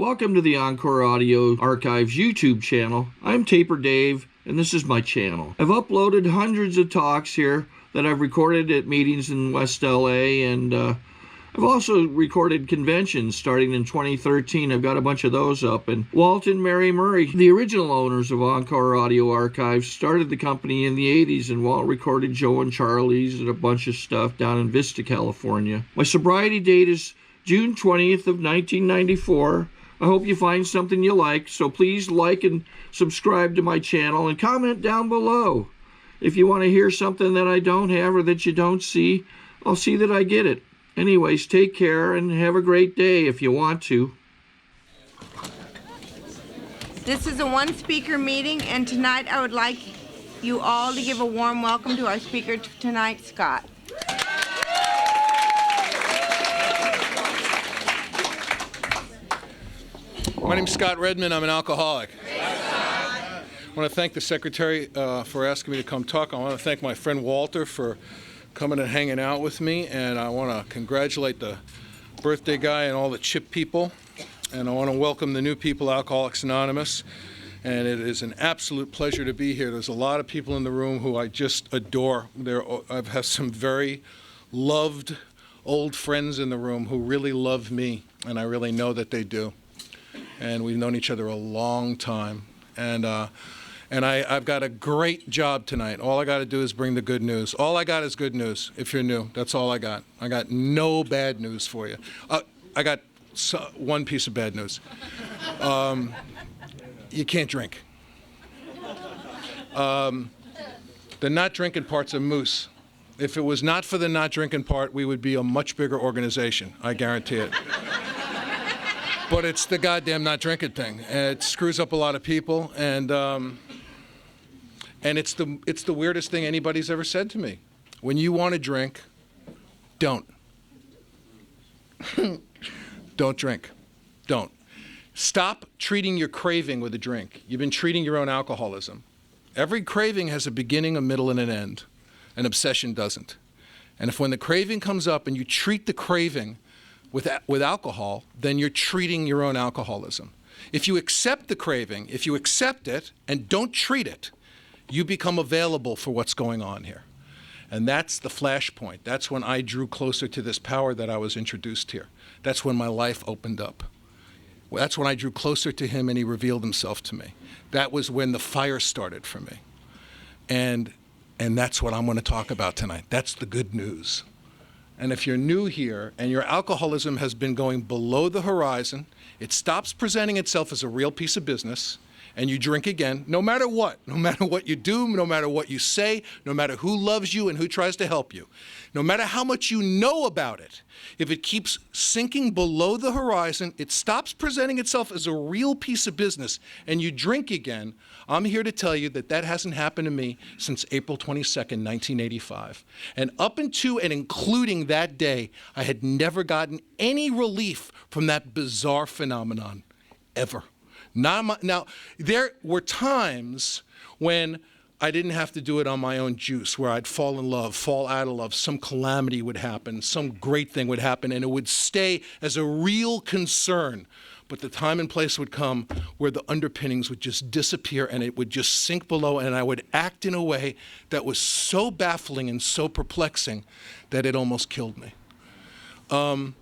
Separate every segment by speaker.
Speaker 1: Welcome to the Encore Audio Archives YouTube channel. I'm Taper Dave, and this is my channel. I've uploaded hundreds of talks here that I've recorded at meetings in West LA, and I've also recorded conventions starting in 2013. I've got a bunch of those up. And Walt and Mary Murray, the original owners of Encore Audio Archives, started the company in the 80s, and Walt recorded Joe and Charlie's and a bunch of stuff down in Vista, California. My sobriety date is June 20th of 1994. I hope you find something you like, so please like and subscribe to my channel and comment down below. If you want to hear something that I don't have or that you don't see, I'll see that I get it. Anyways, take care and have a great day if you want to.
Speaker 2: This is a one-speaker meeting, and tonight I would like you all to give a warm welcome to our speaker tonight, Scott.
Speaker 3: My name's Scott Redman. I'm an alcoholic. I want to thank the secretary for asking me to come talk. I want to thank my friend Walter for coming and hanging out with me, and I want to congratulate the birthday guy and all the CHIP people, and I want to welcome the new people, Alcoholics Anonymous, and it is an absolute pleasure to be here. There's a lot of people in the room who I just adore. I've had some very loved old friends in the room who really love me, and I really know that they do. And we've known each other a long time. And I've got a great job tonight. All I got to do is bring the good news. All I got is good news, if you're new. That's all I got. I got no bad news for you. I got one piece of bad news. You can't drink. The not drinking part's a moose. If it was not for the not drinking part, we would be a much bigger organization. I guarantee it. But it's the goddamn not drinking thing. It screws up a lot of people, and it's the weirdest thing anybody's ever said to me. When you want to drink, don't. Don't drink. Don't. Stop treating your craving with a drink. You've been treating your own alcoholism. Every craving has a beginning, a middle, and an end. An obsession doesn't. And if when the craving comes up and you treat the craving with alcohol, then you're treating your own alcoholism. If you accept the craving, if you accept it and don't treat it, you become available for what's going on here. And that's the flashpoint. That's when I drew closer to this power that I was introduced here. That's when my life opened up. That's when I drew closer to him and he revealed himself to me. That was when the fire started for me. And that's what I'm going to talk about tonight. That's the good news. And if you're new here and your alcoholism has been going below the horizon, it stops presenting itself as a real piece of business, and you drink again, no matter what you do, no matter what you say, no matter who loves you and who tries to help you, no matter how much you know about it, if it keeps sinking below the horizon, it stops presenting itself as a real piece of business, and you drink again, I'm here to tell you that that hasn't happened to me since April 22nd, 1985. And up until and including that day, I had never gotten any relief from that bizarre phenomenon, ever. Now, there were times when I didn't have to do it on my own juice, where I'd fall in love, fall out of love, some calamity would happen, some great thing would happen, and it would stay as a real concern. But the time and place would come where the underpinnings would just disappear and it would just sink below, and I would act in a way that was so baffling and so perplexing that it almost killed me. I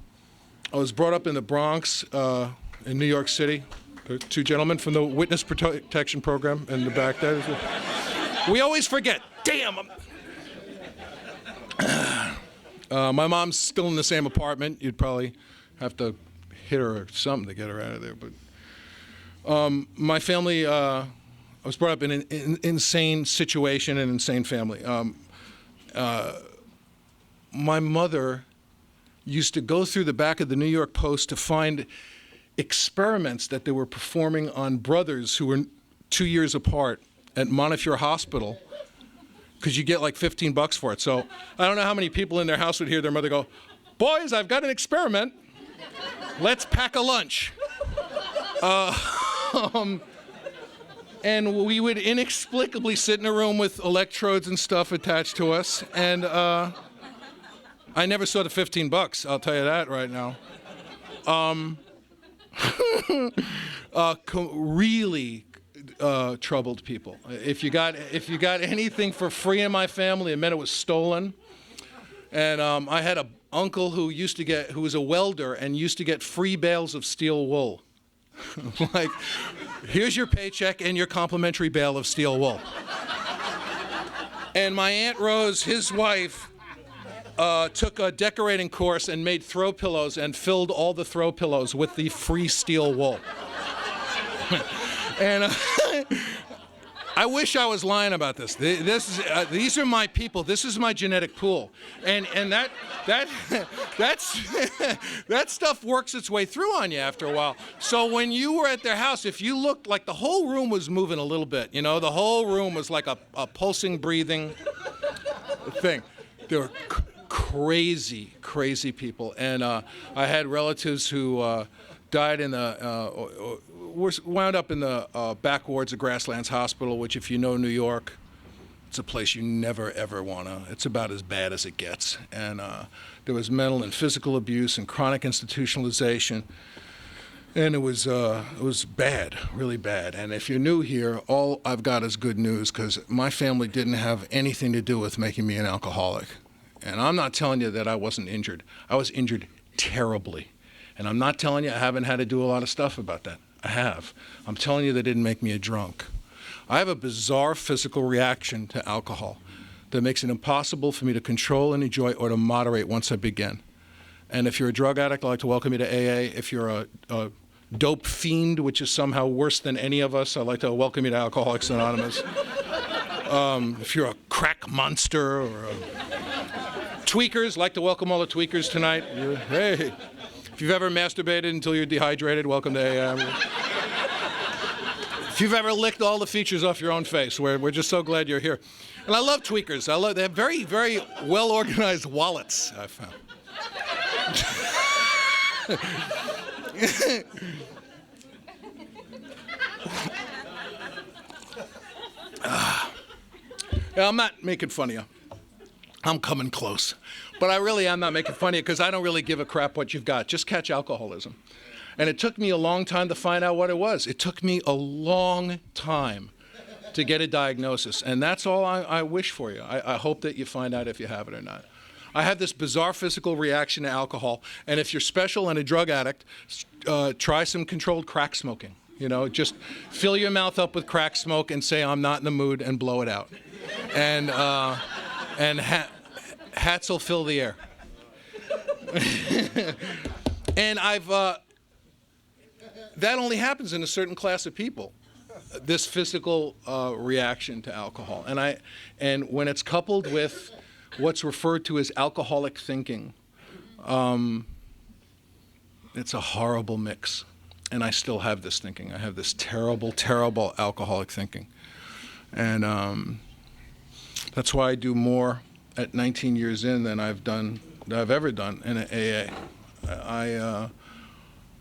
Speaker 3: was brought up in the Bronx, in New York City. There are two gentlemen from the Witness Protection Program in the back there. We always forget. Damn. My mom's still in the same apartment. You'd probably have to hit her or something to get her out of there. But my family, I was brought up in an insane situation, an insane family. My mother used to go through the back of the New York Post to find experiments that they were performing on brothers who were 2 years apart at Montefiore Hospital, because you get like $15 for it. So I don't know how many people in their house would hear their mother go, "Boys, I've got an experiment. Let's pack a lunch." And we would inexplicably sit in a room with electrodes and stuff attached to us. And I never saw the $15, I'll tell you that right now. Really troubled people. If you got anything for free in my family, it meant it was stolen. And I had an uncle who was a welder and used to get free bales of steel wool. Like, here's your paycheck and your complimentary bale of steel wool. And my Aunt Rose, his wife, took a decorating course and made throw pillows and filled all the throw pillows with the free steel wool. And I wish I was lying about this. These are my people. This is my genetic pool, and that stuff works its way through on you after a while. So when you were at their house, if you looked like the whole room was moving a little bit, you know, the whole room was like a pulsing, breathing thing. They were crazy people, and I had relatives who died in the. Wound up in the back wards of Grasslands Hospital, which, if you know New York, it's a place you never, ever want to. It's about as bad as it gets. And there was mental and physical abuse and chronic institutionalization. And it was bad, really bad. And if you're new here, all I've got is good news, because my family didn't have anything to do with making me an alcoholic. And I'm not telling you that I wasn't injured. I was injured terribly. And I'm not telling you I haven't had to do a lot of stuff about that. I have. I'm telling you, they didn't make me a drunk. I have a bizarre physical reaction to alcohol that makes it impossible for me to control and enjoy or to moderate once I begin. And if you're a drug addict, I'd like to welcome you to AA. If you're a dope fiend, which is somehow worse than any of us, I'd like to welcome you to Alcoholics Anonymous. If you're a crack monster or tweakers, I'd like to welcome all the tweakers tonight. Hey. If you've ever masturbated until you're dehydrated, welcome to AA. If you've ever licked all the features off your own face, we're just so glad you're here. And I love tweakers. They have very, very well-organized wallets, I found. I'm not making fun of you. I'm coming close. But I really am not making fun of you, because I don't really give a crap what you've got. Just catch alcoholism. And it took me a long time to find out what it was. It took me a long time to get a diagnosis. And that's all I wish for you. I hope that you find out if you have it or not. I have this bizarre physical reaction to alcohol. And if you're special and a drug addict, try some controlled crack smoking. You know, just fill your mouth up with crack smoke and say, I'm not in the mood, and blow it out. And hats will fill the air. And that only happens in a certain class of people, this physical reaction to alcohol. And when it's coupled with what's referred to as alcoholic thinking, it's a horrible mix. And I still have this thinking. I have this terrible, terrible alcoholic thinking. And that's why I do more at 19 years in than I've ever done in an AA.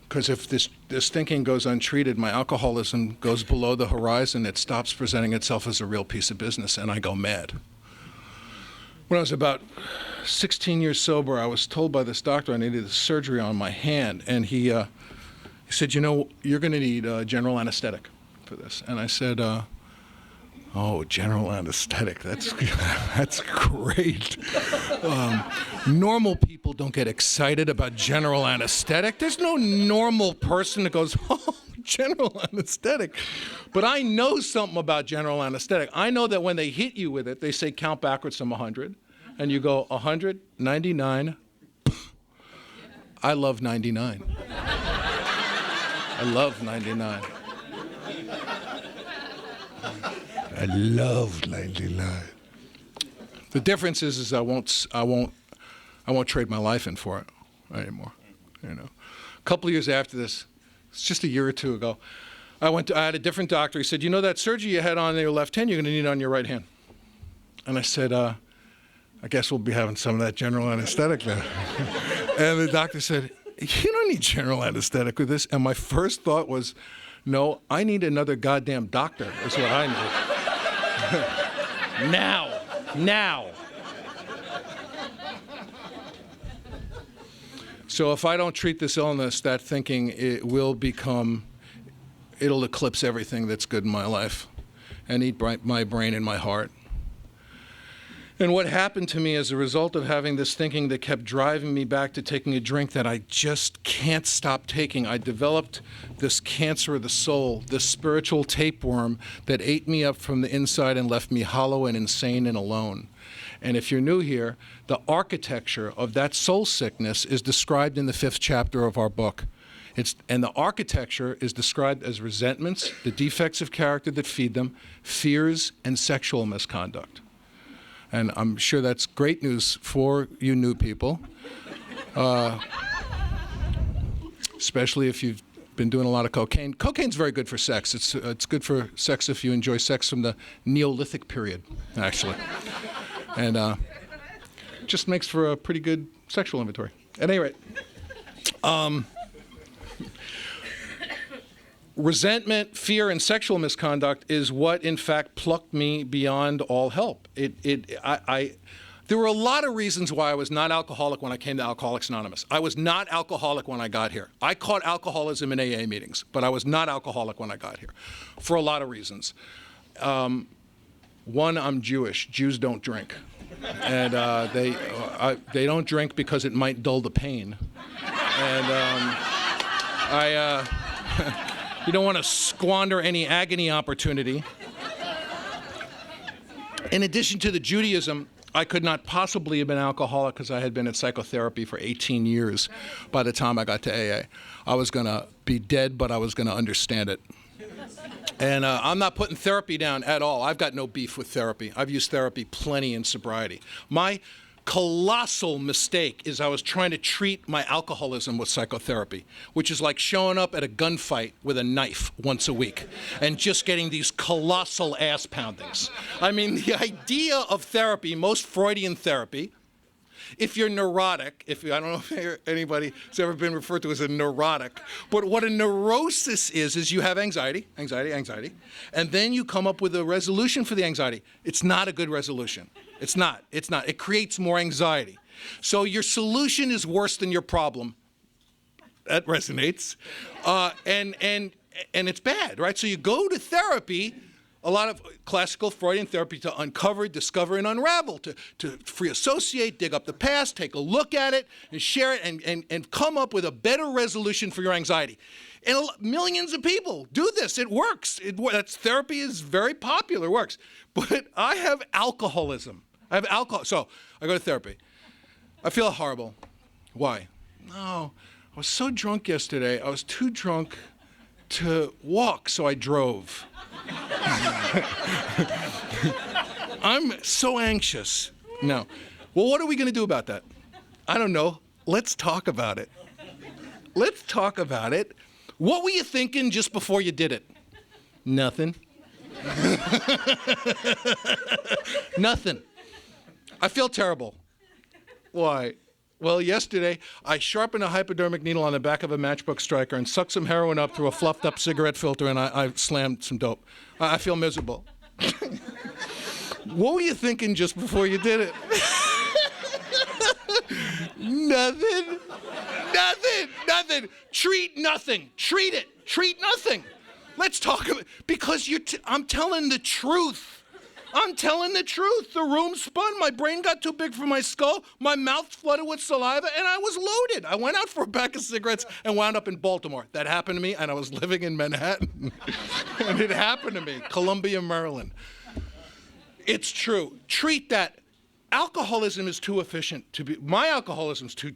Speaker 3: Because if this thinking goes untreated, my alcoholism goes below the horizon. It stops presenting itself as a real piece of business, and I go mad. When I was about 16 years sober, I was told by this doctor I needed a surgery on my hand, and he said, you know, you're going to need general anesthetic for this. And I said, oh, general anesthetic, that's great. Normal people don't get excited about general anesthetic. There's no normal person that goes, oh, general anesthetic. But I know something about general anesthetic. I know that when they hit you with it, they say count backwards from 100. And you go 100, 99. I love 99. I love 99. I love 99. The difference is I won't trade my life in for it anymore. You know, a couple of years after this, it's just a year or two ago, I had a different doctor. He said, you know, that surgery you had on your left hand, you're going to need it on your right hand. And I said, I guess we'll be having some of that general anesthetic then. And the doctor said, you don't need general anesthetic with this. And my first thought was, no, I need another goddamn doctor, is what I need. Now. So if I don't treat this illness, that thinking, it'll eclipse everything that's good in my life and eat my brain and my heart. And what happened to me as a result of having this thinking that kept driving me back to taking a drink that I just can't stop taking, I developed this cancer of the soul, this spiritual tapeworm that ate me up from the inside and left me hollow and insane and alone. And if you're new here, the architecture of that soul sickness is described in the 5th chapter of our book. And the architecture is described as resentments, the defects of character that feed them, fears, and sexual misconduct. And I'm sure that's great news for you new people, especially if you've been doing a lot of cocaine. Cocaine's very good for sex. It's good for sex if you enjoy sex from the Neolithic period, actually. And just makes for a pretty good sexual inventory. At any rate, resentment, fear, and sexual misconduct is what, in fact, plucked me beyond all help. There were a lot of reasons why I was not alcoholic when I came to Alcoholics Anonymous. I was not alcoholic when I got here. I caught alcoholism in AA meetings, but I was not alcoholic when I got here, for a lot of reasons. One, I'm Jewish. Jews don't drink, and they don't drink because it might dull the pain, and you don't want to squander any agony opportunity. In addition to the Judaism, I could not possibly have been alcoholic because I had been in psychotherapy for 18 years by the time I got to AA. I was going to be dead, but I was going to understand it. And I'm not putting therapy down at all. I've got no beef with therapy. I've used therapy plenty in sobriety. My colossal mistake is I was trying to treat my alcoholism with psychotherapy, which is like showing up at a gunfight with a knife once a week and just getting these colossal ass poundings. I mean, the idea of therapy, most Freudian therapy, if you're neurotic, I don't know if anybody has ever been referred to as a neurotic, but what a neurosis is you have anxiety, and then you come up with a resolution for the anxiety. It's not a good resolution. It's not. It creates more anxiety. So your solution is worse than your problem. That resonates. And it's bad, right? So you go to therapy, a lot of classical Freudian therapy, to uncover, discover, and unravel, to free associate, dig up the past, take a look at it, and share it, and come up with a better resolution for your anxiety. And millions of people do this. It works. Therapy is very popular, works. But I have alcoholism. I have alcohol. So I go to therapy. I feel horrible. Why? No, I was so drunk yesterday. I was too drunk to walk, so I drove. I'm so anxious. No. Well, what are we going to do about that? I don't know. Let's talk about it. Let's talk about it. What were you thinking just before you did it? Nothing. Nothing. I feel terrible. Why? Well, yesterday, I sharpened a hypodermic needle on the back of a matchbook striker and sucked some heroin up through a fluffed-up cigarette filter, and I slammed some dope. I feel miserable. What were you thinking just before you did it? Nothing. Nothing. Treat nothing. Treat it. Treat nothing. Let's talk about it. Because I'm telling the truth. I'm telling the truth. The room spun. My brain got too big for my skull. My mouth flooded with saliva, and I was loaded. I went out for a pack of cigarettes and wound up in Baltimore. That happened to me, and I was living in Manhattan. And it happened to me, Columbia, Maryland. It's true. Treat that. Alcoholism is too efficient to be, my alcoholism is too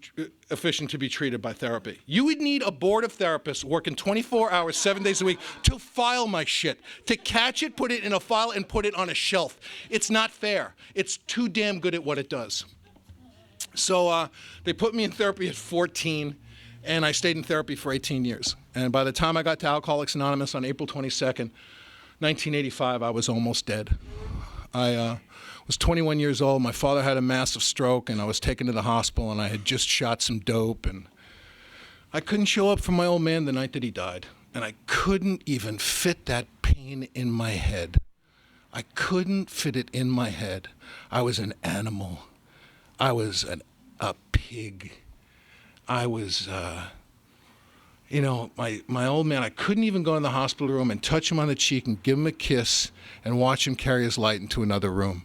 Speaker 3: efficient to be treated by therapy. You would need a board of therapists working 24 hours, 7 days a week to file my shit, to catch it, put it in a file, and put it on a shelf. It's not fair. It's too damn good at what it does. So they put me in therapy at 14, and I stayed in therapy for 18 years. And by the time I got to Alcoholics Anonymous on April 22nd, 1985, I was almost dead. I was 21 years old. My father had a massive stroke, and I was taken to the hospital, and I had just shot some dope, and I couldn't show up for my old man the night that he died, and I couldn't even fit that pain in my head. I couldn't fit it in my head. I was an animal. I was a pig. I was, my old man, I couldn't even go in the hospital room and touch him on the cheek and give him a kiss and watch him carry his light into another room.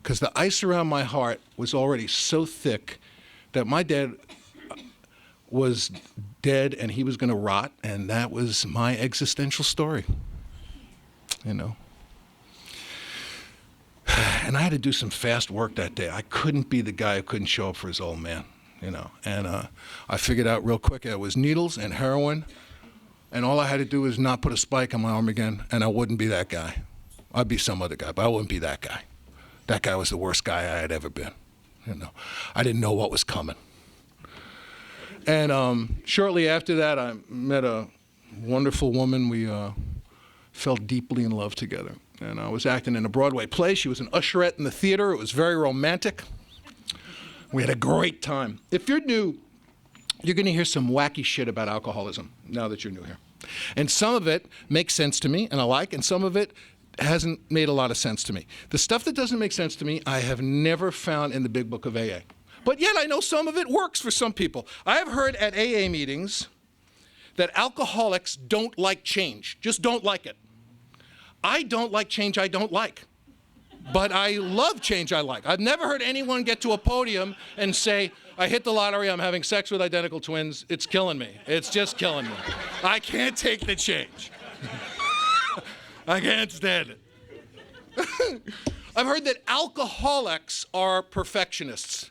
Speaker 3: Because the ice around my heart was already so thick that my dad was dead and he was going to rot, and that was my existential story, And I had to do some fast work that day. I couldn't be the guy who couldn't show up for his old man, And I figured out real quick it was needles and heroin, and all I had to do was not put a spike on my arm again, and I wouldn't be that guy. I'd be some other guy, but I wouldn't be that guy. That guy was the worst guy I had ever been. I didn't know what was coming. And shortly after that, I met a wonderful woman. We fell deeply in love together. And I was acting in a Broadway play. She was an usherette in the theater. It was very romantic. We had a great time. If you're new, you're going to hear some wacky shit about alcoholism now that you're new here. And some of it makes sense to me, and I like, and some of it hasn't made a lot of sense to me. The stuff that doesn't make sense to me, I have never found in the big book of AA. But yet I know some of it works for some people. I have heard at AA meetings that alcoholics don't like change, just don't like it. I don't like change I don't like, but I love change I like. I've never heard anyone get to a podium and say, I hit the lottery, I'm having sex with identical twins, it's killing me. It's just killing me. I can't take the change. I can't stand it. I've heard that alcoholics are perfectionists.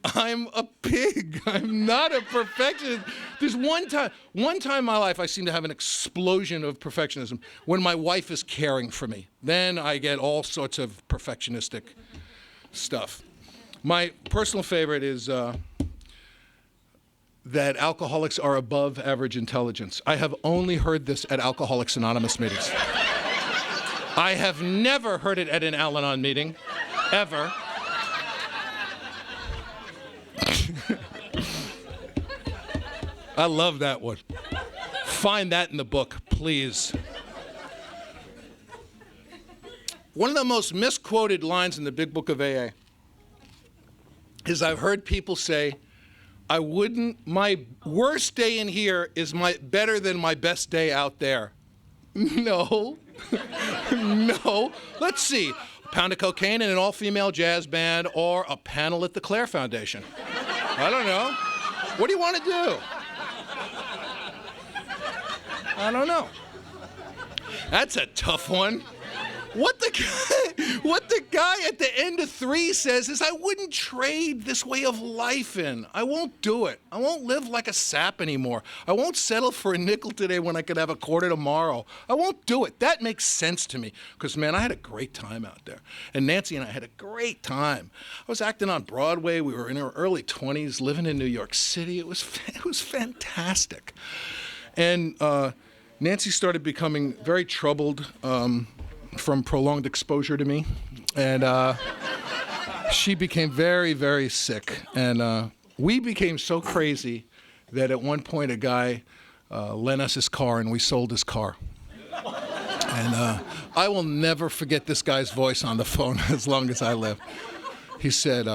Speaker 3: I'm a pig. I'm not a perfectionist. There's one time in my life I seem to have an explosion of perfectionism when my wife is caring for me. Then I get all sorts of perfectionistic stuff. My personal favorite is that alcoholics are above average intelligence. I have only heard this at Alcoholics Anonymous meetings. I have never heard it at an Al-Anon meeting, ever. I love that one. Find that in the book, please. One of the most misquoted lines in the big book of AA is I've heard people say, my worst day in here is better than my best day out there. No. No. Let's see. A pound of cocaine in an all-female jazz band or a panel at the Clare Foundation. I don't know. What do you want to do? I don't know. That's a tough one. What the guy at the end of 3 says is, I wouldn't trade this way of life in. I won't do it. I won't live like a sap anymore. I won't settle for a nickel today when I could have a quarter tomorrow. I won't do it. That makes sense to me because, man, I had a great time out there. And Nancy and I had a great time. I was acting on Broadway. We were in our early 20s, living in New York City. It was fantastic. And Nancy started becoming very troubled from prolonged exposure to me, and she became very, very sick, and we became so crazy that at one point a guy lent us his car and we sold his car. And I will never forget this guy's voice on the phone as long as I live. He said,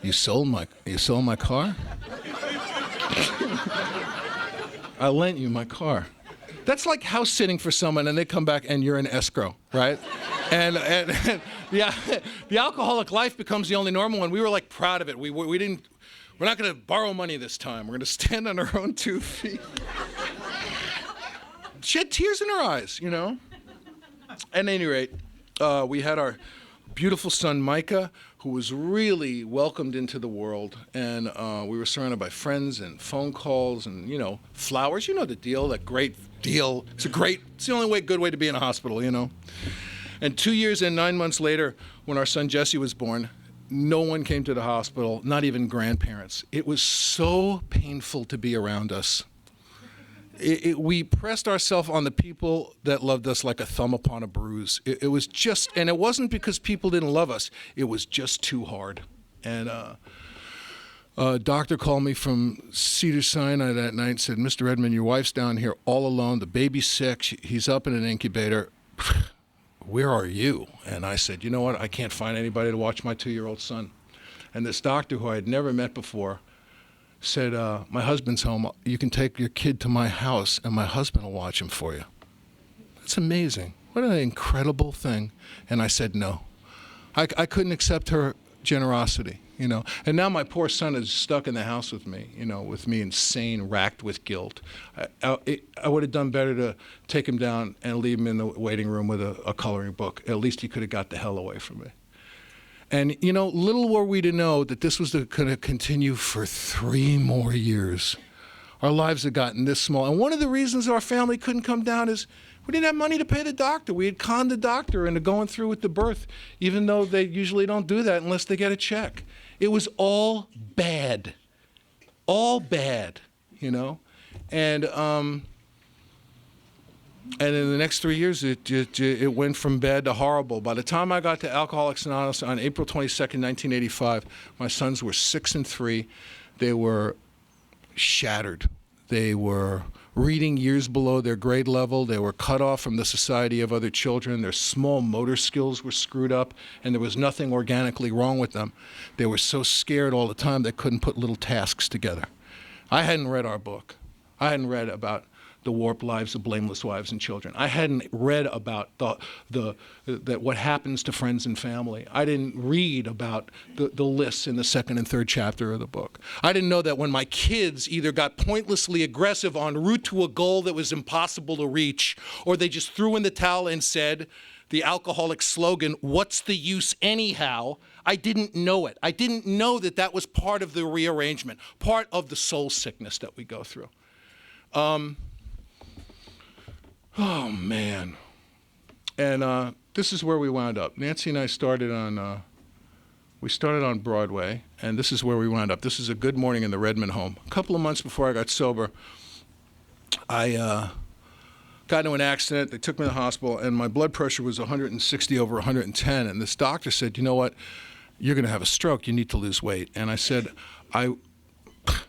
Speaker 3: you sold my car? I lent you my car. That's like house sitting for someone and they come back and you're in escrow, right? and the alcoholic life becomes the only normal one. We were like proud of it. We're not going to borrow money this time. We're going to stand on our own 2 feet. She had tears in her eyes, At any rate, we had our beautiful son Micah, who was really welcomed into the world, and we were surrounded by friends and phone calls and, flowers. You know the deal, that great deal. It's the only good way to be in a hospital, And 2 years and 9 months later, when our son Jesse was born, no one came to the hospital, not even grandparents. It was so painful to be around us. We pressed ourselves on the people that loved us like a thumb upon a bruise. It was just, and it wasn't because people didn't love us. It was just too hard. And a doctor called me from Cedars-Sinai that night and said, Mr. Redman, your wife's down here all alone. The baby's sick. He's up in an incubator. Where are you? And I said, you know what? I can't find anybody to watch my 2-year-old son. And this doctor, who I had never met before, said, my husband's home. You can take your kid to my house and my husband will watch him for you. That's amazing. What an incredible thing. And I said no. I couldn't accept her generosity, you know. And now my poor son is stuck in the house with me, you know, with me insane, racked with guilt. I would have done better to take him down and leave him in the waiting room with a coloring book. At least he could have got the hell away from me. And, you know, little were we to know that this was going to continue for 3 more years. Our lives had gotten this small. And one of the reasons our family couldn't come down is we didn't have money to pay the doctor. We had conned the doctor into going through with the birth, even though they usually don't do that unless they get a check. It was all bad, you know. And in the next 3 years, it went from bad to horrible. By the time I got to Alcoholics Anonymous on April 22nd, 1985, my sons were 6 and 3. They were shattered. They were reading years below their grade level. They were cut off from the society of other children. Their small motor skills were screwed up, and there was nothing organically wrong with them. They were so scared all the time they couldn't put little tasks together. I hadn't read our book. I hadn't read about the warped lives of blameless wives and children. I hadn't read about what happens to friends and family. I didn't read about the lists in the 2nd and 3rd chapter of the book. I didn't know that when my kids either got pointlessly aggressive en route to a goal that was impossible to reach, or they just threw in the towel and said the alcoholic slogan, "What's the use anyhow?" I didn't know it. I didn't know that that was part of the rearrangement, part of the soul sickness that we go through. Oh, man. And this is where we wound up. Nancy and I started on Broadway, and this is where we wound up. This is a good morning in the Redman home. A couple of months before I got sober, I got into an accident. They took me to the hospital, and my blood pressure was 160 over 110. And this doctor said, "You know what? You're going to have a stroke. You need to lose weight." And I said, I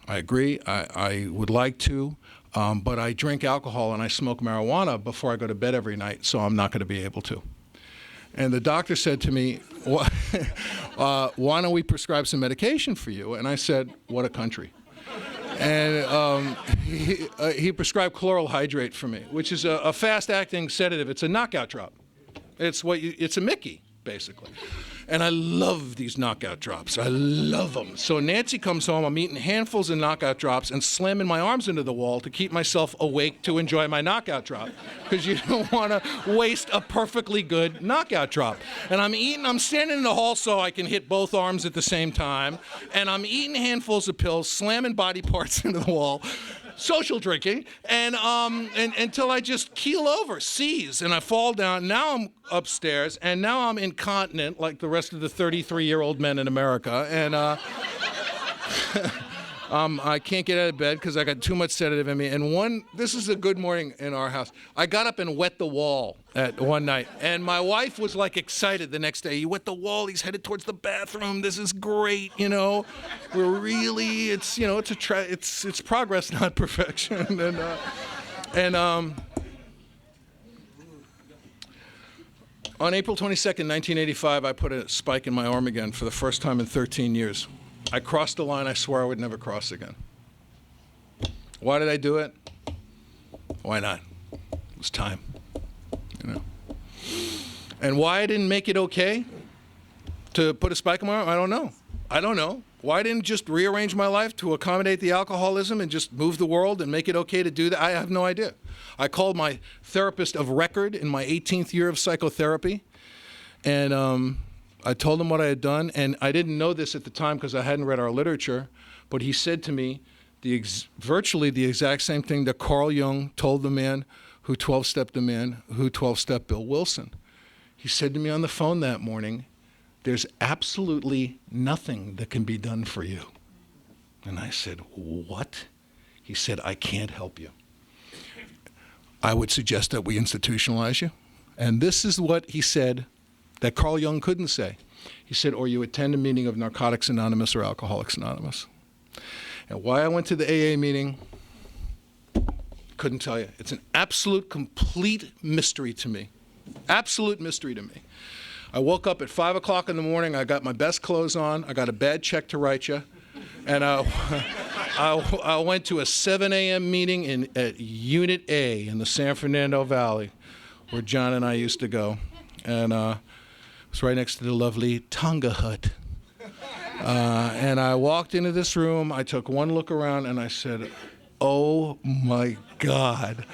Speaker 3: agree. I would like to. But I drink alcohol and I smoke marijuana before I go to bed every night, so I'm not going to be able to. And the doctor said to me, why don't we prescribe some medication for you? And I said, what a country. And he prescribed chloral hydrate for me, which is a fast-acting sedative. It's a knockout drop. It's a Mickey, basically. And I love these knockout drops. I love them. So Nancy comes home, I'm eating handfuls of knockout drops and slamming my arms into the wall to keep myself awake to enjoy my knockout drop. Because you don't want to waste a perfectly good knockout drop. And I'm standing in the hall so I can hit both arms at the same time. And I'm eating handfuls of pills, slamming body parts into the wall. Social drinking, and until I just keel over, seize, and I fall down. Now I'm upstairs, and now I'm incontinent like the rest of the 33-year-old men in America, and I can't get out of bed because I got too much sedative in me. And this is a good morning in our house. I got up and wet the wall at one night, and my wife was like excited the next day. "He wet the wall. He's headed towards the bathroom. This is great, you know. We're really, it's progress, not perfection." On April 22nd, 1985, I put a spike in my arm again for the first time in 13 years. I crossed a line I swore I would never cross again. Why did I do it? Why not? It was time, you know. And why I didn't make it okay to put a spike in my arm, I don't know. Why I didn't just rearrange my life to accommodate the alcoholism and just move the world and make it okay to do that, I have no idea. I called my therapist of record in my 18th year of psychotherapy, and I told him what I had done, and I didn't know this at the time because I hadn't read our literature, but he said to me virtually the exact same thing that Carl Jung told the man who 12-stepped the man who 12-stepped Bill Wilson. He said to me on the phone that morning, "There's absolutely nothing that can be done for you." And I said, "What?" He said, "I can't help you. I would suggest that we institutionalize you." And this is what he said that Carl Jung couldn't say. He said, "Or you attend a meeting of Narcotics Anonymous or Alcoholics Anonymous." And why I went to the AA meeting, couldn't tell you. It's an absolute, complete mystery to me. Absolute mystery to me. I woke up at 5 o'clock in the morning. I got my best clothes on. I got a bad check to write you. And I went to a 7 a.m. meeting at Unit A in the San Fernando Valley, where John and I used to go. And it was right next to the lovely Tonga Hut. And I walked into this room, I took one look around, and I said, oh my God,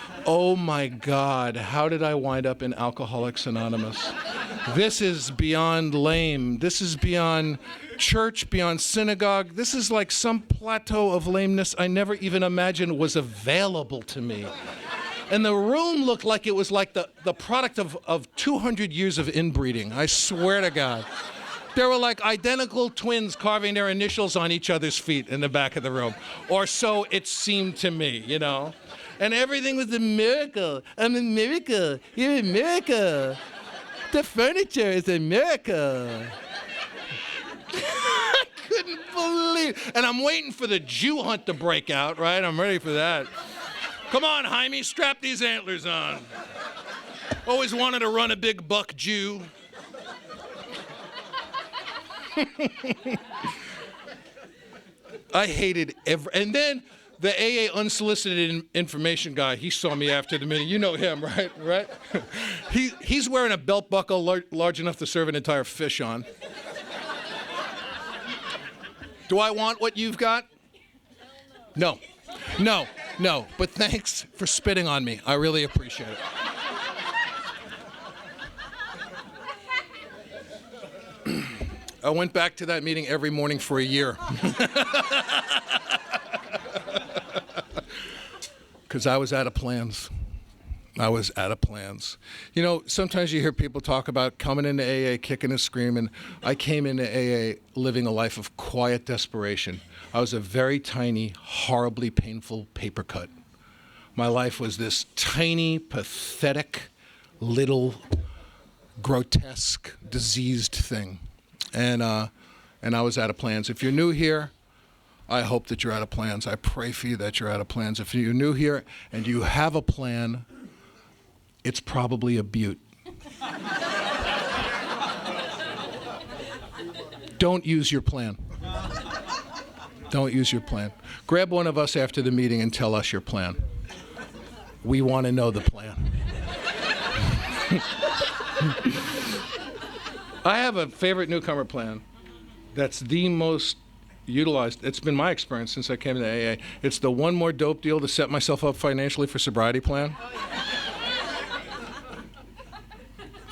Speaker 3: how did I wind up in Alcoholics Anonymous? This is beyond lame. This is beyond church, beyond synagogue. This is like some plateau of lameness I never even imagined was available to me. And the room looked like it was like the product of 200 years of inbreeding. I swear to God. There were like identical twins carving their initials on each other's feet in the back of the room. Or so it seemed to me, you know? And everything was a miracle. I'm a miracle. You're a miracle. The furniture is a miracle. I couldn't believe. And I'm waiting for the Jew hunt to break out, right? I'm ready for that. Come on, Jaime, strap these antlers on. Always wanted to run a big buck Jew. I hated and then the AA unsolicited information guy, he saw me after the meeting. You know him, right? He's wearing a belt buckle large enough to serve an entire fish on. Do I want what you've got? No. But thanks for spitting on me. I really appreciate it. I went back to that meeting every morning for a year. Because I was out of plans. You know, sometimes you hear people talk about coming into AA, kicking and screaming. I came into AA living a life of quiet desperation. I was a very tiny, horribly painful paper cut. My life was this tiny, pathetic, little, grotesque, diseased thing. And I was out of plans. If you're new here, I hope that you're out of plans. I pray for you that you're out of plans. If you're new here and you have a plan, it's probably a butte. Don't use your plan. Don't use your plan. Grab one of us after the meeting and tell us your plan. We want to know the plan. I have a favorite newcomer plan that's the most utilized. It's been my experience since I came to AA. It's the one more dope deal to set myself up financially for sobriety plan.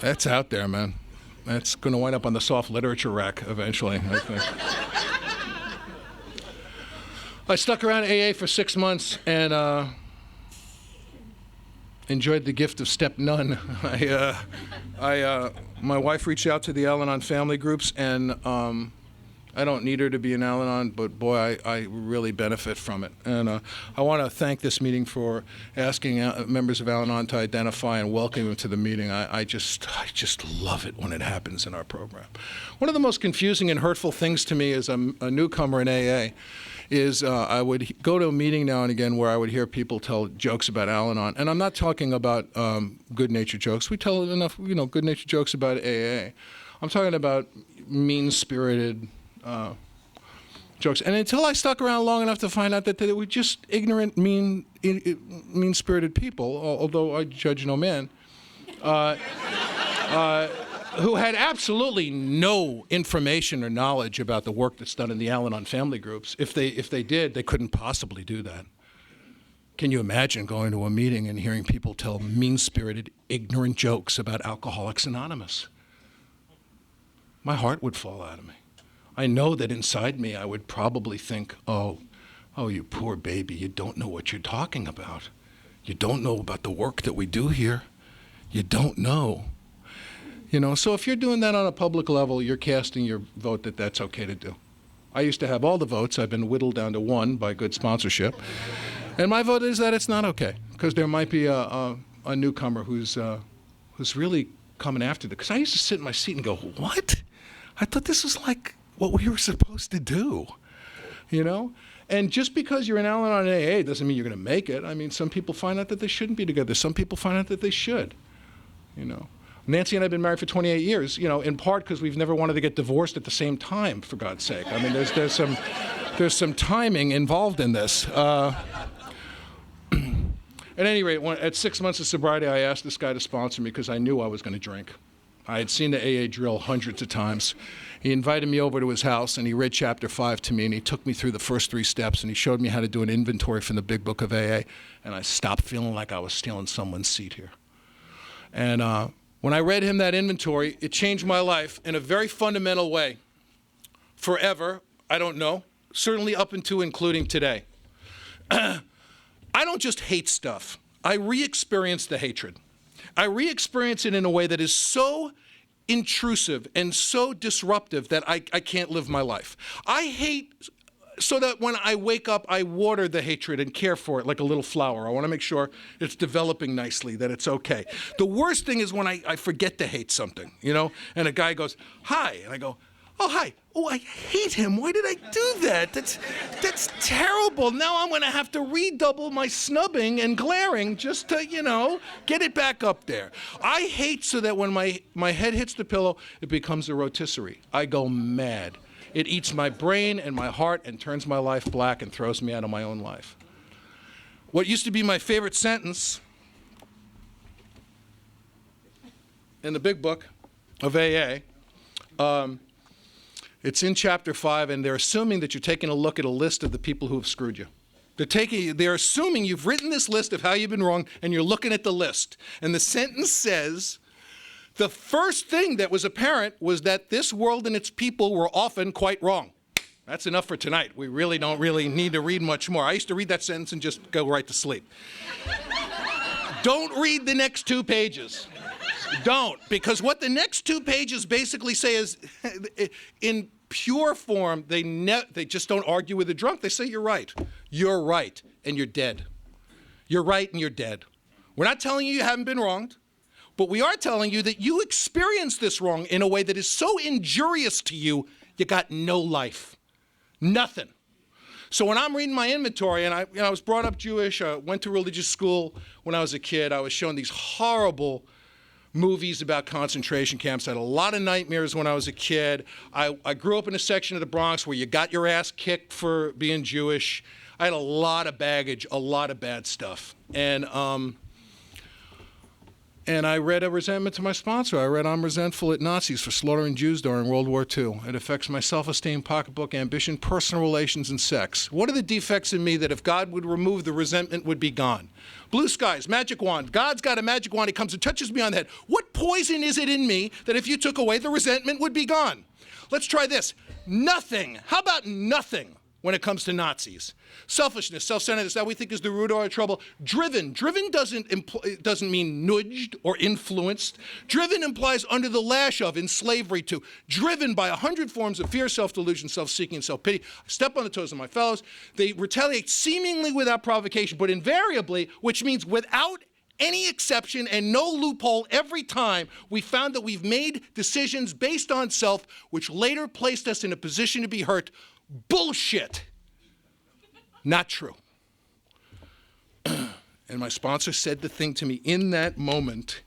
Speaker 3: That's out there, man. That's going to wind up on the soft literature rack eventually, I think. I stuck around AA for 6 months and enjoyed the gift of step none. My wife reached out to the Al-Anon family groups, and I don't need her to be an Al-Anon, but boy, I really benefit from it. And I want to thank this meeting for asking members of Al-Anon to identify and welcome them to the meeting. I just love it when it happens in our program. One of the most confusing and hurtful things to me as a newcomer in AA is I would go to a meeting now and again where I would hear people tell jokes about Al-Anon. And I'm not talking about good-natured jokes. We tell enough, good-natured jokes about AA. I'm talking about mean-spirited jokes. And until I stuck around long enough to find out that they were just ignorant, mean-spirited people, although I judge no man, who had absolutely no information or knowledge about the work that's done in the Al-Anon family groups. If they did, they couldn't possibly do that. Can you imagine going to a meeting and hearing people tell mean-spirited, ignorant jokes about Alcoholics Anonymous? My heart would fall out of me. I know that inside me I would probably think, oh, you poor baby, you don't know what you're talking about. You don't know about the work that we do here. You don't know. So if you're doing that on a public level, you're casting your vote that that's okay to do. I used to have all the votes. I've been whittled down to one by good sponsorship. And my vote is that it's not okay, because there might be a newcomer who's really coming after because I used to sit in my seat and go, what? I thought this was like what we were supposed to do, And just because you're an Al-Anon AA doesn't mean you're going to make it. I mean, some people find out that they shouldn't be together. Some people find out that they should, Nancy and I have been married for 28 years, in part because we've never wanted to get divorced at the same time, for God's sake. I mean, there's some There's some timing involved in this. At any rate, at 6 months of sobriety, I asked this guy to sponsor me because I knew I was going to drink. I had seen the AA drill hundreds of times. He invited me over to his house, and he read Chapter 5 to me, and he took me through the first 3 steps, and he showed me how to do an inventory from the Big Book of AA, and I stopped feeling like I was stealing someone's seat here. And when I read him that inventory, it changed my life in a very fundamental way. Forever, I don't know, certainly up until including today. I don't just hate stuff. I re-experience the hatred. I re-experience it in a way that is so intrusive and so disruptive that I can't live my life. I hate so that when I wake up, I water the hatred and care for it like a little flower. I want to make sure it's developing nicely, that it's okay. The worst thing is when I forget to hate something, you know, and a guy goes, "Hi," and I go, "Oh, hi. Oh, I hate him. Why did I do that? That's terrible. Now I'm going to have to redouble my snubbing and glaring just to, you know, get it back up there." I hate so that when my head hits the pillow, it becomes a rotisserie. I go mad. It eats my brain and my heart and turns my life black and throws me out of my own life. What used to be my favorite sentence in the Big Book of AA, it's in Chapter 5, and they're assuming that you're taking a look at a list of the people who have screwed you. They're assuming you've written this list of how you've been wrong, and you're looking at the list. And the sentence says, the first thing that was apparent was that this world and its people were often quite wrong. That's enough for tonight. We really don't need to read much more. I used to read that sentence and just go right to sleep. Don't read the next 2 pages. Don't, because what the next 2 pages basically say is, in pure form, they just don't argue with the drunk. They say, you're right, and you're dead. You're right, and you're dead. We're not telling you haven't been wronged, but we are telling you that you experienced this wrong in a way that is so injurious to you, you got no life, nothing. So when I'm reading my inventory, and I was brought up Jewish, went to religious school when I was a kid, I was shown these horrible movies about concentration camps. I had a lot of nightmares when I was a kid. I grew up in a section of the Bronx where you got your ass kicked for being Jewish. I had a lot of baggage, a lot of bad stuff. And I read a resentment to my sponsor. I read, "I'm resentful at Nazis for slaughtering Jews during World War II. It affects my self-esteem, pocketbook, ambition, personal relations, and sex. What are the defects in me that if God would remove the resentment would be gone? Blue skies, magic wand. God's got a magic wand. He comes and touches me on the head. What poison is it in me that if you took away, the resentment would be gone? Let's try this. Nothing. How about nothing when it comes to Nazis? Selfishness, self-centeredness, that we think is the root of our trouble. Driven. Driven doesn't mean nudged or influenced. Driven implies under the lash of, in slavery to. Driven by 100 forms of fear, self-delusion, self-seeking, and self-pity. I step on the toes of my fellows. They retaliate seemingly without provocation, but invariably, which means without any exception and no loophole every time, we found that we've made decisions based on self, which later placed us in a position to be hurt. Bullshit. Not true. And my sponsor said the thing to me in that moment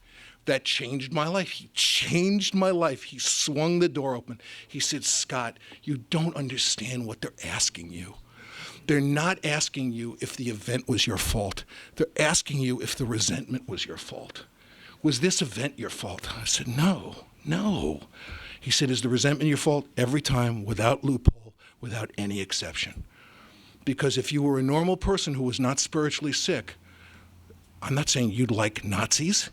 Speaker 3: that changed my life. He changed my life. He swung the door open. He said, "Scott, you don't understand what they're asking you. They're not asking you if the event was your fault. They're asking you if the resentment was your fault. Was this event your fault?" I said, No. He said, "Is the resentment your fault?" Every time, without loophole, without any exception. Because if you were a normal person who was not spiritually sick, I'm not saying you'd like Nazis.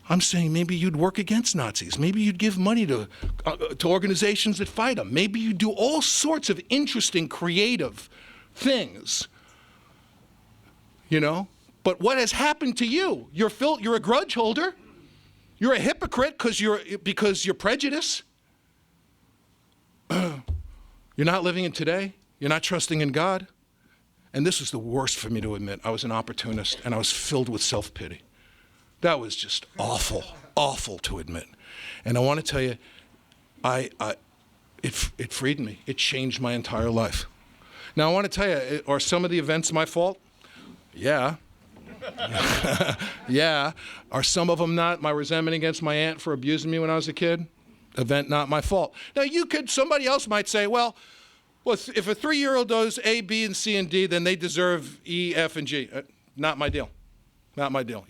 Speaker 3: I'm saying maybe you'd work against Nazis. Maybe you'd give money to organizations that fight them. Maybe you'd do all sorts of interesting, creative things. You know? But what has happened to you? You're a grudge holder. You're a hypocrite because you're prejudiced. You're not living in today. You're not trusting in God. And this was the worst for me to admit. I was an opportunist, and I was filled with self-pity. That was just awful, awful to admit. And I want to tell you, it freed me. It changed my entire life. Now, I want to tell you, are some of the events my fault? Yeah. Yeah. Are some of them not? My resentment against my aunt for abusing me when I was a kid? Event not my fault. Now, somebody else might say, well, Well, if a 3-year-old does A, B, and C, and D, then they deserve E, F, and G. Not my deal. Not my deal.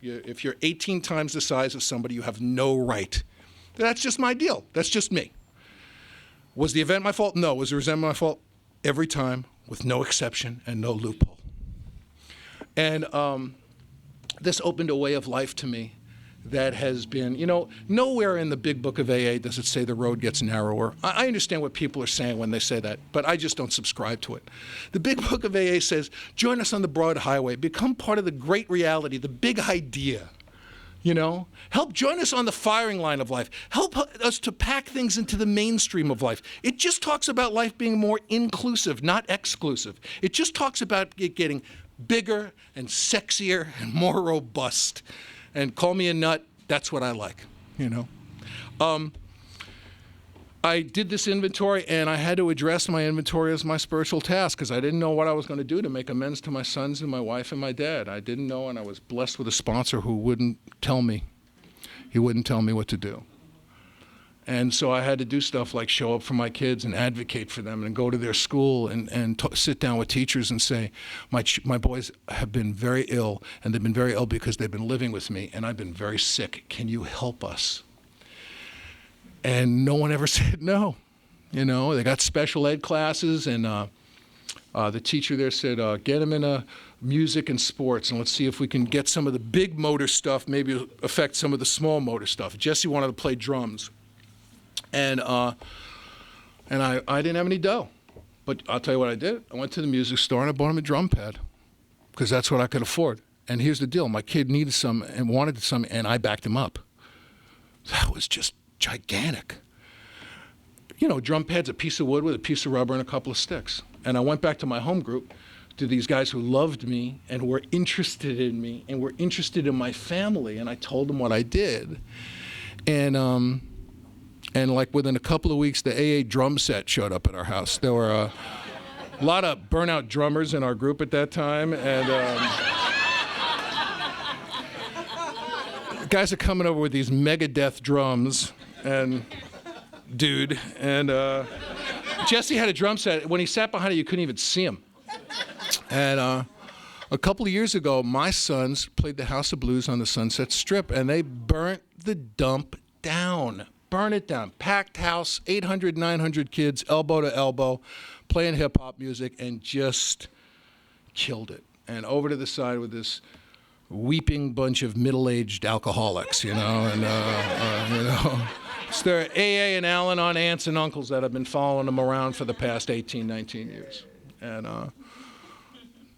Speaker 3: If you're 18 times the size of somebody, you have no right. That's just my deal. That's just me. Was the event my fault? No. Was the resentment my fault? Every time, with no exception and no loophole. And this opened a way of life to me that has been, nowhere in the big book of AA does it say the road gets narrower. I understand what people are saying when they say that, but I just don't subscribe to it. The big book of AA says, join us on the broad highway, become part of the great reality, the big idea. Help join us on the firing line of life. Help us to pack things into the mainstream of life. It just talks about life being more inclusive, not exclusive. It just talks about it getting bigger and sexier and more robust. And call me a nut, that's what I like, I did this inventory, and I had to address my inventory as my spiritual task because I didn't know what I was going to do to make amends to my sons and my wife and my dad. I didn't know, and I was blessed with a sponsor who wouldn't tell me. He wouldn't tell me what to do. And so I had to do stuff like show up for my kids and advocate for them and go to their school and sit down with teachers and say, my boys have been very ill, and they've been very ill because they've been living with me, and I've been very sick. Can you help us? And no one ever said no. They got special ed classes, and the teacher there said, get them in music and sports, and let's see if we can get some of the big motor stuff, maybe affect some of the small motor stuff. Jesse wanted to play drums. And I didn't have any dough. But I'll tell you what I did. I went to the music store and I bought him a drum pad because that's what I could afford. And here's the deal. My kid needed some and wanted some, and I backed him up. That was just gigantic. Drum pad's a piece of wood with a piece of rubber and a couple of sticks. And I went back to my home group, to these guys who loved me and were interested in me and were interested in my family, and I told them what I did. And like within a couple of weeks, the AA drum set showed up at our house. There were a lot of burnout drummers in our group at that time, and guys are coming over with these Megadeth drums, and Jesse had a drum set. When he sat behind it, you couldn't even see him. And a couple of years ago, my sons played the House of Blues on the Sunset Strip, and they burnt the dump down. Burn it down. Packed house, 800, 900 kids, elbow to elbow, playing hip-hop music, and just killed it. And over to the side with this weeping bunch of middle-aged alcoholics, and it's their AA and Al-Anon aunts and uncles that have been following them around for the past 18, 19 years. And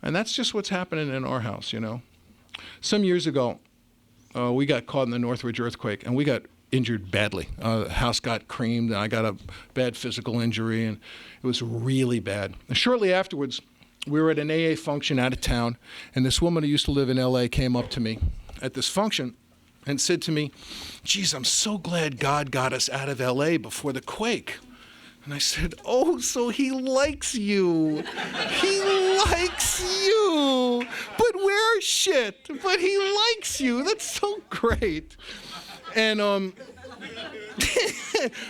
Speaker 3: that's just what's happening in our house, Some years ago, we got caught in the Northridge earthquake, and we got injured badly. The house got creamed, and I got a bad physical injury, and it was really bad. And shortly afterwards, we were at an AA function out of town, and this woman who used to live in L.A. came up to me at this function and said to me, geez, I'm so glad God got us out of L.A. before the quake. And I said, oh, so he likes you. He likes you. But we're shit. But he likes you. That's so great. And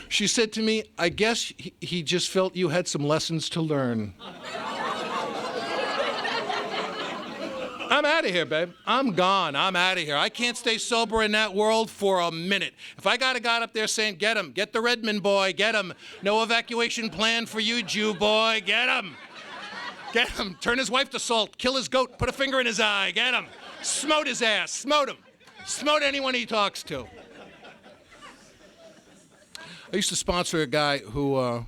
Speaker 3: she said to me, I guess he just felt you had some lessons to learn. I'm out of here, babe. I'm gone. I'm out of here. I can't stay sober in that world for a minute. If I got a guy up there saying, get him, get the Redman boy, get him. No evacuation plan for you, Jew boy, get him. Get him. Turn his wife to salt. Kill his goat. Put a finger in his eye. Get him. Smote his ass. Smote him. Smote anyone he talks to. I used to sponsor a guy who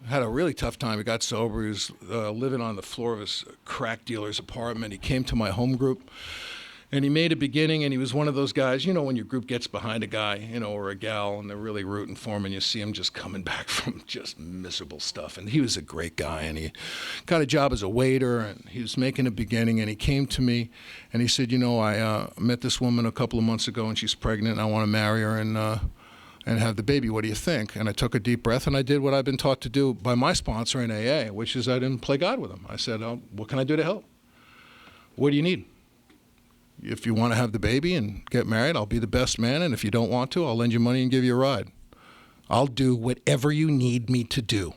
Speaker 3: had a really tough time. He got sober. He was living on the floor of his crack dealer's apartment. He came to my home group, and he made a beginning, and he was one of those guys, when your group gets behind a guy, or a gal, and they're really rooting for him, and you see him just coming back from just miserable stuff. And he was a great guy, and he got a job as a waiter, and he was making a beginning, and he came to me, and he said, I met this woman a couple of months ago, and she's pregnant, and I want to marry her, and have the baby. What do you think? And I took a deep breath, and I did what I've been taught to do by my sponsor in AA, which is I didn't play God with him. I said, what can I do to help? What do you need? If you want to have the baby and get married, I'll be the best man, and if you don't want to, I'll lend you money and give you a ride. I'll do whatever you need me to do.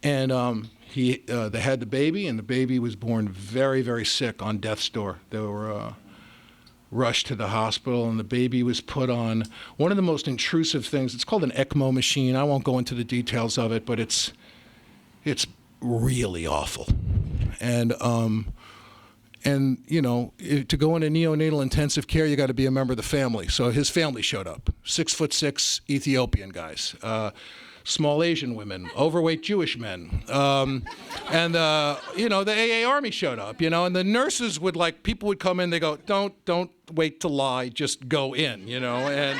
Speaker 3: And they had the baby, and the baby was born very, very sick on death's door. They were rushed to the hospital, and the baby was put on one of the most intrusive things. It's called an ECMO machine. I won't go into the details of it, but it's really awful. And you know, to go into neonatal intensive care, you got to be a member of the family. So his family showed up, 6'6" Ethiopian guys, small Asian women, overweight Jewish men, and you know, the AA Army showed up. You know, and the nurses would people would come in, they go, don't wait to lie, just go in. You know, and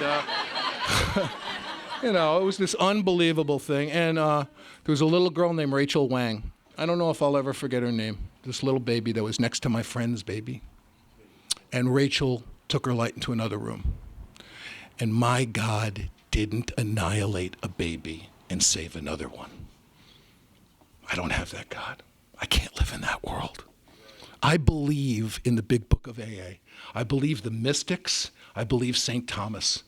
Speaker 3: you know, it was this unbelievable thing. And there was a little girl named Rachel Wang. I don't know if I'll ever forget her name. This little baby that was next to my friend's baby. And Rachel took her light into another room. And my God didn't annihilate a baby and save another one. I don't have that God. I can't live in that world. I believe in the big book of AA. I believe the mystics. I believe St. Thomas.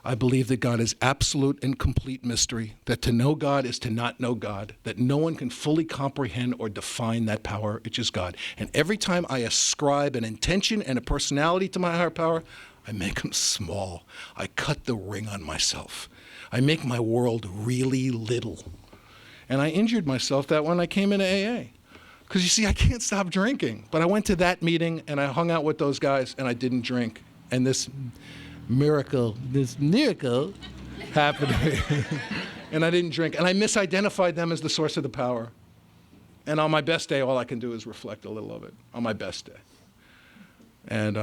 Speaker 3: I believe that God is absolute and complete mystery, that to know God is to not know God, that no one can fully comprehend or define that power, which is God. And every time I ascribe an intention and a personality to my higher power, I make them small. I cut the ring on myself. I make my world really little. And I injured myself that when I came into AA. Because you see, I can't stop drinking. But I went to that meeting and I hung out with those guys and I didn't drink. And this miracle happened to me. And I didn't drink. And I misidentified them as the source of the power. And on my best day, all I can do is reflect a little of it. On my best day. And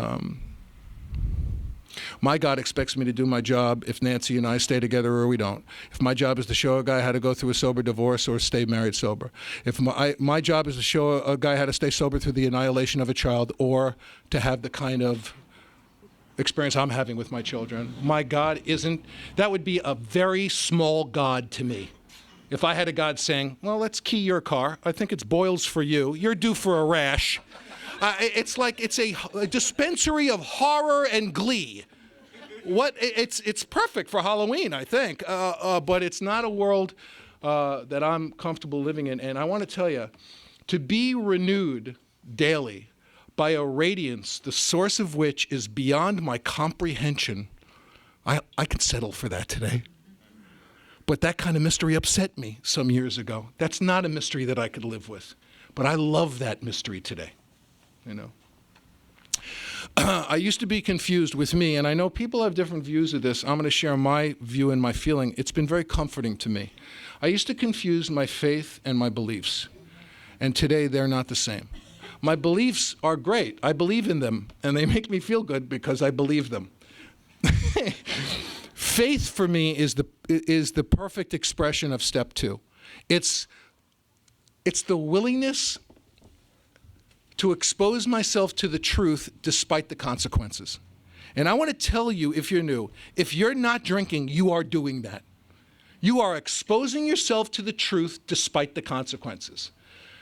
Speaker 3: my God expects me to do my job if Nancy and I stay together or we don't. If my job is to show a guy how to go through a sober divorce or stay married sober. If my job is to show a guy how to stay sober through the annihilation of a child or to have the kind of experience I'm having with my children. My God isn't, that would be a very small God to me. If I had a God saying, well, let's key your car. I think it's boils for you. You're due for a rash. It's like it's a dispensary of horror and glee. It's perfect for Halloween, I think, but it's not a world that I'm comfortable living in. And I want to tell you, to be renewed daily by a radiance, the source of which is beyond my comprehension, I can settle for that today. But that kind of mystery upset me some years ago. That's not a mystery that I could live with. But I love that mystery today, you know. I used to be confused with me, and I know people have different views of this. I'm going to share my view and my feeling. It's been very comforting to me. I used to confuse my faith and my beliefs, and today they're not the same. My beliefs are great. I believe in them, and they make me feel good because I believe them. Faith for me is the perfect expression of step 2. It's the willingness to expose myself to the truth despite the consequences. And I want to tell you, if you're new, if you're not drinking, you are doing that. You are exposing yourself to the truth despite the consequences.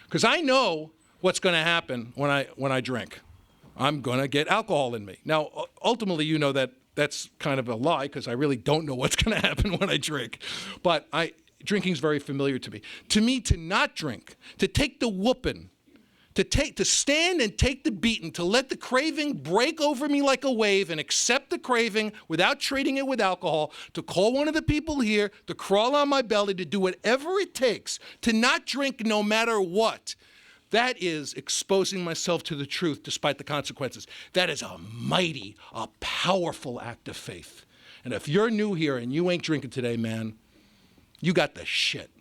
Speaker 3: Because I know what's going to happen when I drink. I'm going to get alcohol in me. Now, ultimately, you know that that's kind of a lie because I really don't know what's going to happen when I drink. But drinking's very familiar to me. To me, to not drink, to take the whooping, to stand and take the beating, to let the craving break over me like a wave and accept the craving without treating it with alcohol, to call one of the people here, to crawl on my belly, to do whatever it takes, to not drink no matter what. That is exposing myself to the truth despite the consequences. That is a mighty, a powerful act of faith. And if you're new here and you ain't drinking today, man, you got the shit,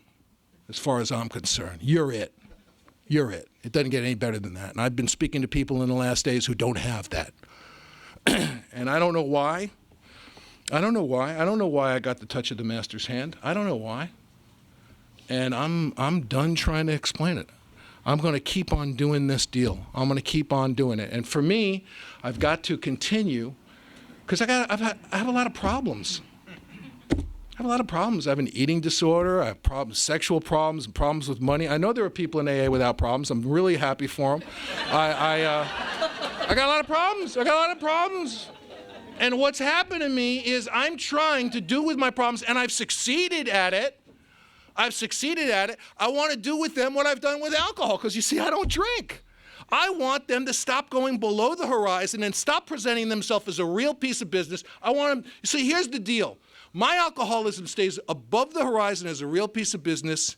Speaker 3: as far as I'm concerned. You're it. You're it. It doesn't get any better than that. And I've been speaking to people in the last days who don't have that. And I don't know why. I don't know why I got the touch of the master's hand. I don't know why. And I'm done trying to explain it. I'm going to keep on doing this deal. I'm going to keep on doing it. And for me, I've got to continue because I have a lot of problems. I have a lot of problems. I have an eating disorder. I have problems, sexual problems, and problems with money. I know there are people in AA without problems. I'm really happy for them. I got a lot of problems. And what's happened to me is I'm trying to do with my problems, and I've succeeded at it. I want to do with them what I've done with alcohol, because you see, I don't drink. I want them to stop going below the horizon and stop presenting themselves as a real piece of business. I want them, see, here's the deal. My alcoholism stays above the horizon as a real piece of business,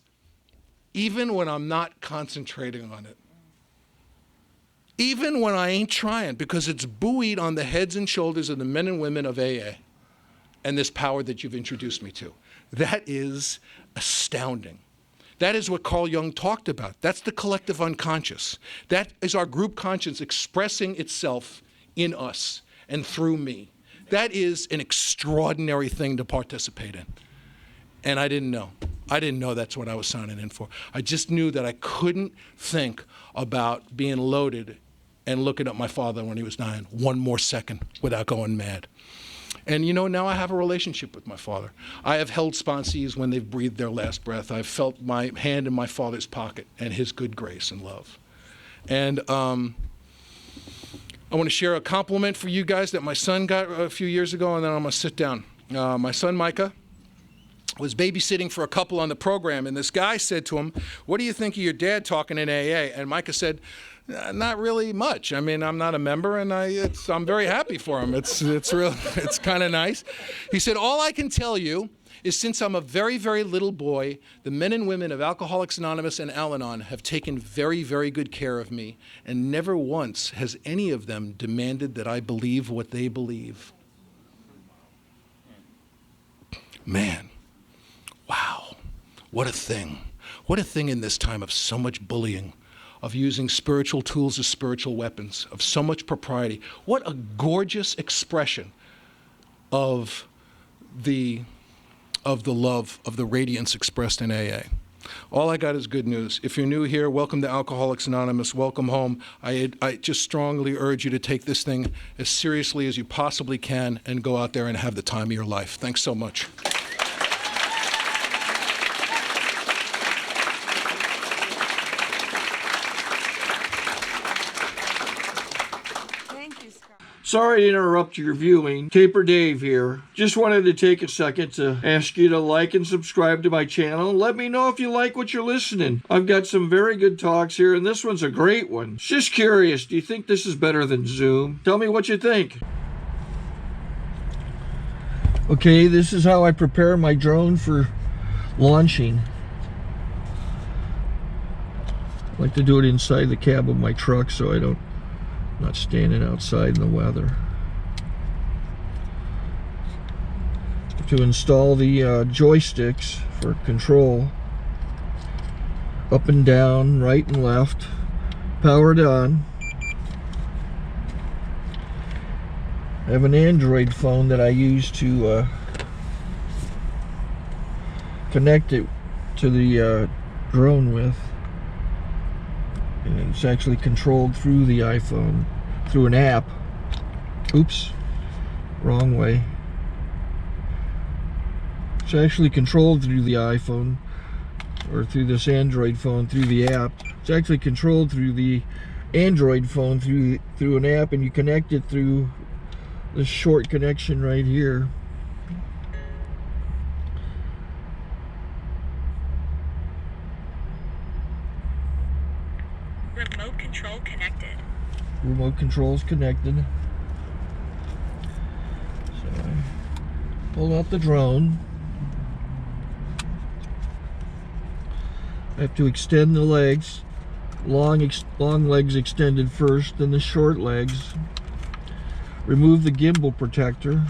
Speaker 3: even when I'm not concentrating on it. Even when I ain't trying, because it's buoyed on the heads and shoulders of the men and women of AA and this power that you've introduced me to. That is astounding. That is what Carl Jung talked about. That's the collective unconscious. That is our group conscience expressing itself in us and through me. That is an extraordinary thing to participate in. And I didn't know. I didn't know that's what I was signing in for. I just knew that I couldn't think about being loaded and looking at my father when he was dying one more second without going mad. And you know, now I have a relationship with my father. I have held sponsees when they've breathed their last breath. I've felt my hand in my father's pocket and his good grace and love. And I want to share a compliment for you guys that my son got a few years ago, and then I'm going to sit down. My son, Micah, was babysitting for a couple on the program, and this guy said to him, "What do you think of your dad talking in AA?" And Micah said, "Not really much. I mean, I'm not a member, and I'm very happy for him. It's kind of nice." He said, "All I can tell you is since I'm a very, very little boy, the men and women of Alcoholics Anonymous and Al-Anon have taken very, very good care of me, and never once has any of them demanded that I believe what they believe." Man, wow, what a thing. What a thing in this time of so much bullying, of using spiritual tools as spiritual weapons, of so much propriety. What a gorgeous expression of the love, of the radiance expressed in AA. All I got is good news. If you're new here, welcome to Alcoholics Anonymous. Welcome home. I just strongly urge you to take this thing as seriously as you possibly can and go out there and have the time of your life. Thanks so much.
Speaker 1: Sorry to interrupt your viewing. Taper Dave here. Just wanted to take a second to ask you to like and subscribe to my channel. Let me know if you like what you're listening. I've got some very good talks here, and this one's a great one. Just curious, do you think this is better than Zoom? Tell me what you think. Okay, this is how I prepare my drone for launching. I like to do it inside the cab of my truck so I don't not standing outside in the weather. To install the joysticks for control, up and down, right and left, powered on. I have an Android phone that I use to connect it to the drone with. And it's actually controlled through the iPhone, through an app. Oops, wrong way. It's actually controlled through the iPhone, or through this Android phone, through the app. It's actually controlled through the Android phone, through an app, and you connect it through this short connection right here.
Speaker 4: Remote control connected.
Speaker 1: Remote control's connected. So I pull out the drone. I have to extend the legs. Long legs extended first, then the short legs. Remove the gimbal protector.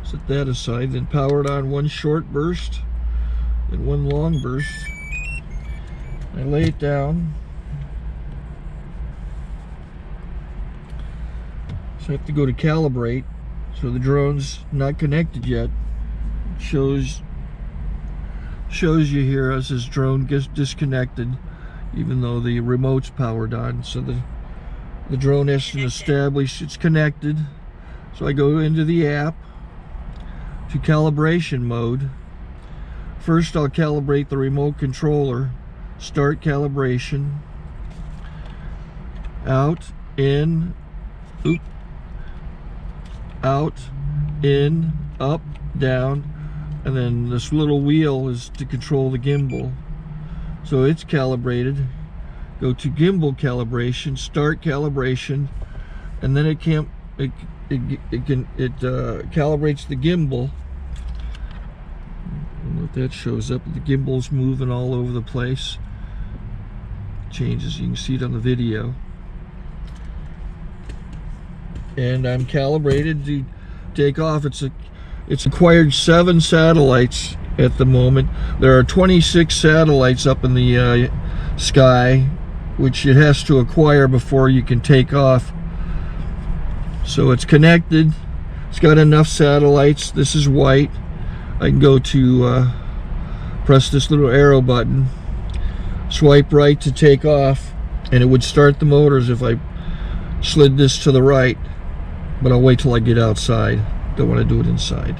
Speaker 1: Set that aside, then power it on one short burst, then one long burst. I lay it down. So I have to go to calibrate. So the drone's not connected yet. It shows you here as this drone gets disconnected, even though the remote's powered on. So the drone has to establish it's connected. So I go into the app to calibration mode. First I'll calibrate the remote controller. Start calibration. Out. in, oop, out, in, up, down, and then this little wheel is to control the gimbal. So it's calibrated. Go to gimbal calibration, start calibration, and then it calibrates the gimbal. I don't know if that shows up. The gimbal's moving all over the place. Changes, you can see it on the video. And I'm calibrated to take off. It's acquired 7 satellites at the moment. There are 26 satellites up in the sky, which it has to acquire before you can take off. So it's connected. It's got enough satellites. This is white. I can go to press this little arrow button, swipe right to take off, and it would start the motors if I slid this to the right. But I'll wait till I get outside. Don't want to do it inside.